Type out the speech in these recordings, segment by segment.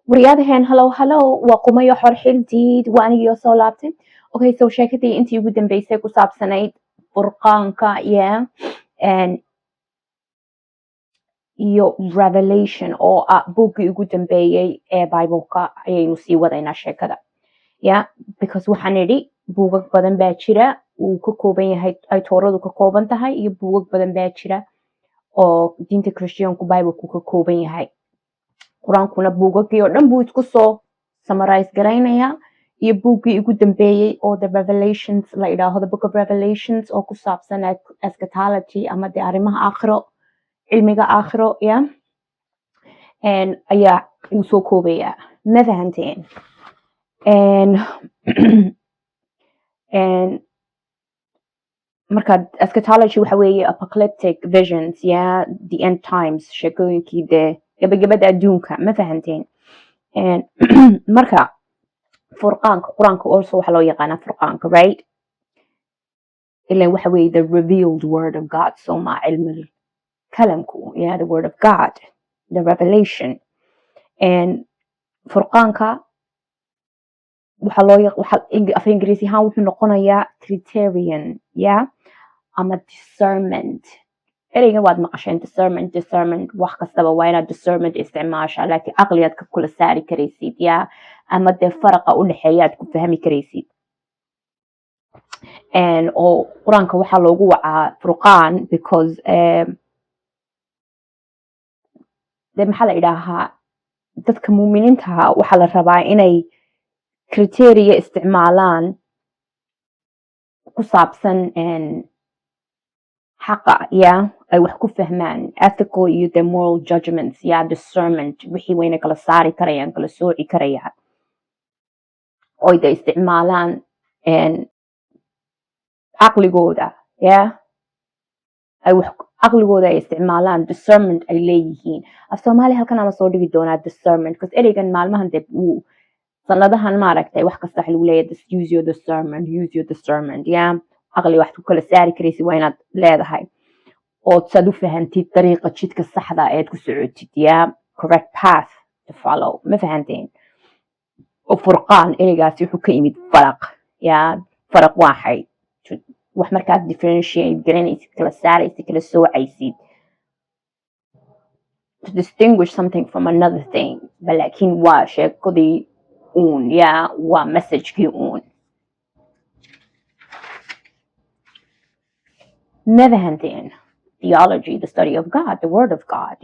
waryaadahan hello waa qumayo xor xildiid waa anigio soo laabtay. Okay, so sheekadii intii ugu dambeysay ku saabsanayd furqaanka iyo revelation oo ah buuggii ugu dambeeyey ee bibleka ayaynu sii wadaynaa sheekada. Because waxaan idhi buugag badan baa jira uu ka kooban yahay, ay tooradu ka kooban tahay, iyo buugag badan baa jira oo diinta christianku bibleku ka kooban yahay. qur-aankuna buugagii oo dhan buu isku soo summarize garaynayaa, iyo buuggii ugu dambeeyey oo the revelations la idhaaho, the book of revelations, oo ku saabsan eschatology ama de arrimaha aakhiro, cilmiga aakhiro ayaa uu soo koobayaa. Ma fahanteen? marka eschatology waxa weeye apocalyptic visions, the end times, sheekooyinkii dee gabagabada adduunka. Ma fahanteen? marka furqaanka, qur-aanka also waxaa loo yaqaanaa furqaanka, right? ilan waxa weeye the revealed word of God, so ma cilmi kalamku, the word of God, the revelation. furqaanka af ingiriisi ahaan wuxuu noqonayaa criterion, ama discernment. ereygan waad maqasheen, discernment wax kastaba waa inaad discernment isticmaashaa, laakiin caqligaad ka kula saari karaysid, ama dee faraqa u dhexeeya aad ku fahmi karaysid. oo qur-aanka waxaa loogu wacaa furqaan because de maxaa la idhaahaa, dadka muuminiintaha waxaa la rabaa inay criteria isticmaalaan ku saabsan xaqa, ay wax ku fahmaan, ethical iyo the moral judgments, discernment, wixii wayna kala saari karayaan, kala sooci karayaan, oy de isticmaalaan caqligooda, caqligooda ay isticmaalaan, discernment ay leeyihiin. af soomaali halkan ama soo dhigi doonaa discernment, because ereygan maalmahan de sanadahan maaragtay wax kasta waxa lagu leeyahay use your discernment, caqli wax ku kala saari karaysid waa inaad leedahay, oo saad u fahantid dariiqa jidka saxda eed ku socotid, correct path to follow. Ma fahanteen? oo furqaan ereygaasi wuxuu ka yimid faraq, faraq waaxay wax markaad differentiate garanaysid, kala saaraysid, kala soocaysid, to distinguish something from another thing. laakiin waa sheekadii uun, waa messagekii uun. Ma fahanteen? Theology, the study of God, the word of God,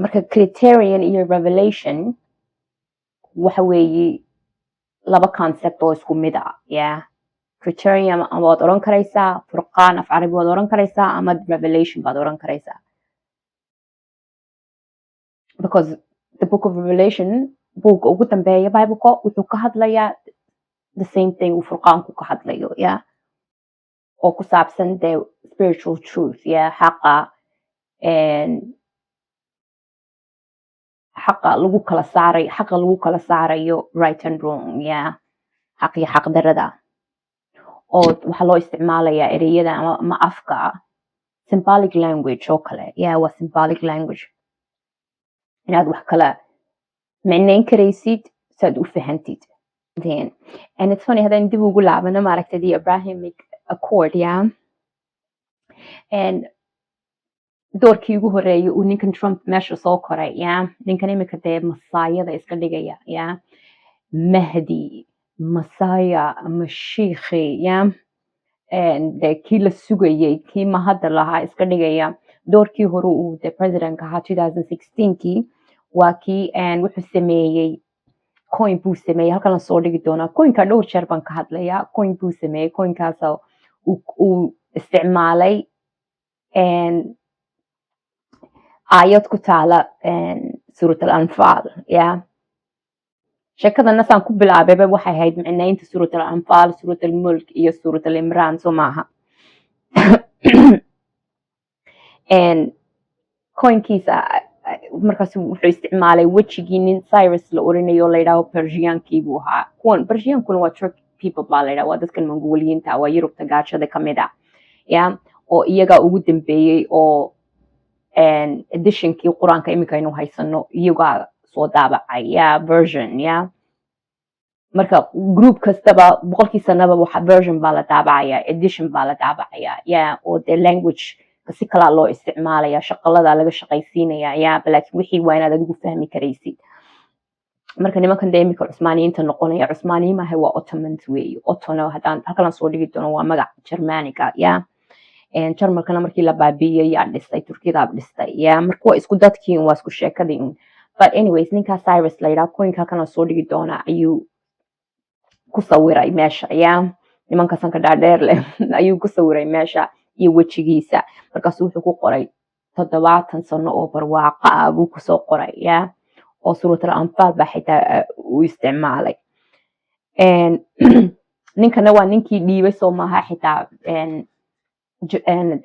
marka criterion iyo revelation waxa weeye laba concept oo isku mid ah, criterion waad oran karaysaa, furqaan af carabi waad oran karaysaa, ama revelation baad oran karaysaa. because the book of revelation, buugga ugu dambeeya bibleka, wuxuu ka hadlayaa the same thing uu furqaanku ka hadlayo, oo ku saabsan the spiritual truth, xaqa lagu kala saarayo right and wrong, xaq iyo xaq darada. oo waxaa loo isticmaalayaa ereyada ama afka symbolic language oo kale, waa symbolic language, inaad wax kala micnayn karaysid saad u fahantid. and it's funny haddaan dib ugu laabano maaragtay the Abrahamic Accord, and doorkii ugu horeeyay uu ninkan Trump meesha soo koray, ninkan imika dee masaayada iska dhigaya, mahdi, masaya, mashiikhi, de kii la sugayay, kii mahadda lahaa iska dhigaya. doorkii hore uu de presidentka ahaa 2016kii waa kii wuxuu sameeyey coin buu sameeyey, halkan la soo dhigi doonaa. coinka dhowr jeer baan ka hadlayaa. coin buu sameeyey, coinkaasoo uu isticmaalay aayad ku taala suurat al-anfaal, sheekadana saan ku bilaabayba waxay ahayd micnaynta suurat al-anfaal, suurat al-mulk iyo suurat al-imraan, soo maaha. coinkiisa markaas wuxuu isticmaalay wejigii nin Cyrus la oranayo la yidhaaho Persiankii buu ahaa. kuwan Persiankuna waa Turkic people baa la yidhaha, waa dadkan Mongoliyiinta, waa Yurubta gaajada ka mid ah, oo iyaga ugu dambeeyey oo editionkii quraanka imika inuu haysano iyagaa soo daabacaya version ya marka group kastaba boqolkii sanaba waxa version baa la daabacaya edition baa la daabacaya ya oo the language si kala loo isticmaalaya shaqalada laga shaqaysiinaya ya laakiin wixii waa inaad adigu fahmi karaysid marka nimankan imika Cusmaaniyiinta noqonaya Cusmaaniyiin ma waa Ottomans way Ottono hadaan halkan soo dhigi doono waa magac Germaniga ya Jarmalkana markii la baabiyay yaa dhistay Turkida dhistay ya marka waa isku dadkii waa isku sheekadii but anyways ninka Cyrus la yiraahdo coinka kana soo dhigi doona ayuu ku sawiray meesha ya nimanka sanka dhaadheer leh ayuu ku sawiray meesha iyo wajigiisa markaas wuxuu ku qoray 70 sano oo barwaaqo ah buu ku soo qoray ya oo suuratul anfaal baa xitaa u isticmaalay ninkana waa ninkii dhiibay Soomaha xitaa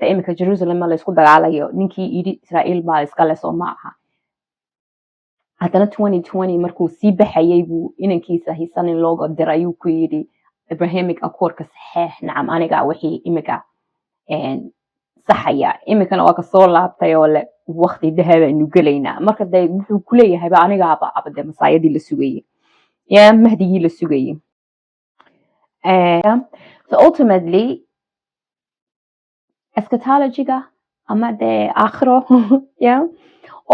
imika Jerusalem la isku dagaalayo ninkii yiri Israa'iil baa iska leh Soomaha haddana 2020 markuu sii baxayay buu inankiisa hiisanin looga diray uu ku yiri Abrahamic Accord-ka saxiix nacam aniga wixii imika saxaya imikana waa ka soo laabtay oo le waqti dahab aynu galeynaa marka day wuxuu ku leeyahay ba aniga abade masaayadii la sugayay ya mahdigii la sugayay so ultimately eschatology-ga ama de aakhiro ya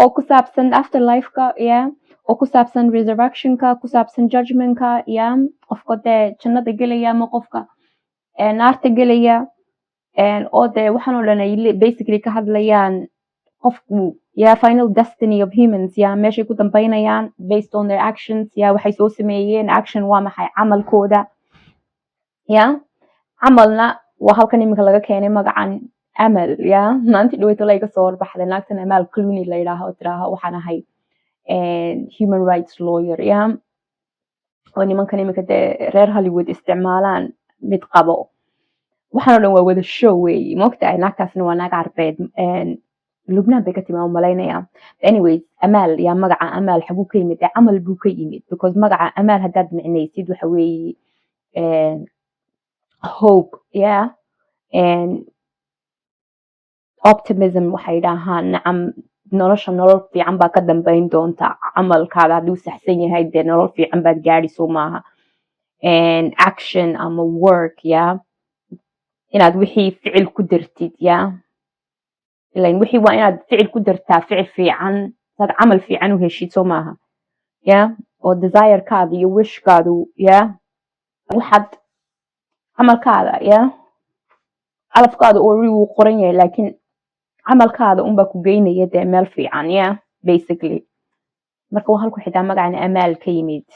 oo ku saabsan afterlife-ka ya oo ku saabsan resurrection-ka ku saabsan judgment-ka ya qofka de jannada gelaya ama qofka naarta gelaya oo de waxaan oo dhan ay basically ka hadlayaan qofku ya final destiny of humans ya meeshay ku dambeynayaan based on their actions ya waxay soo sameeyeen action waa maxay camalkooda ya camalna waa halkan imika laga keenay magacan amal ya maanta dhaweyto laga soo warbaxday naagtan Amal Clooney la yiraahdo tiraaha waxaan ahay human rights lawyer ya oo nimankan imika de reer Hollywood isticmaalaan mid qabo waxaan oo dhan waa wada show way moogtahay naagtaasna waa naag Carbeed Lubnaan bay ka timaad malaynaya anyways Amal ya magaca Amal xagu ka yimid camal buu ka yimid because magaca Amal hadaad micnaysid waxa weeye hope yeah and optimism waxay dhahaan nacam nolosha nolol fiican baa ka dambeyn doonta camalkaaga haduu saxsan yahay de nolol fiican baad gaadhiso maaha and action ama work yeah inaad wixii ficil ku dartid yeah ilaan wixii waa inaad ficil ku dartaa ficil fiican sad camal fiican u heshid soo maaha yeah oo desire-kaada iyo wish-kaadu yeah waxaad camalkaada yeah calafkaada oo uu qoran yahay laakiin camalkaada unba ku geynaya de meel fiican yeah basically marka waa halku xitaa magacan Amal ka yimid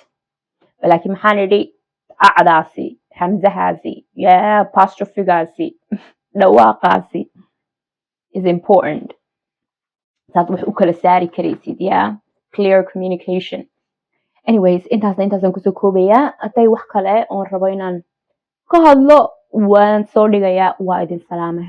laakiin maxaan idhi acdaasi hamzahaasi yeah apostrophe-gaasi dhawaaqaasi is important that wax u kala saari karaysid yeah clear communication anyways intaasaan kusoo koobaya haday wax kale oon rabo inaan ka hadlo waan soo dhigayaa waa idin salaamay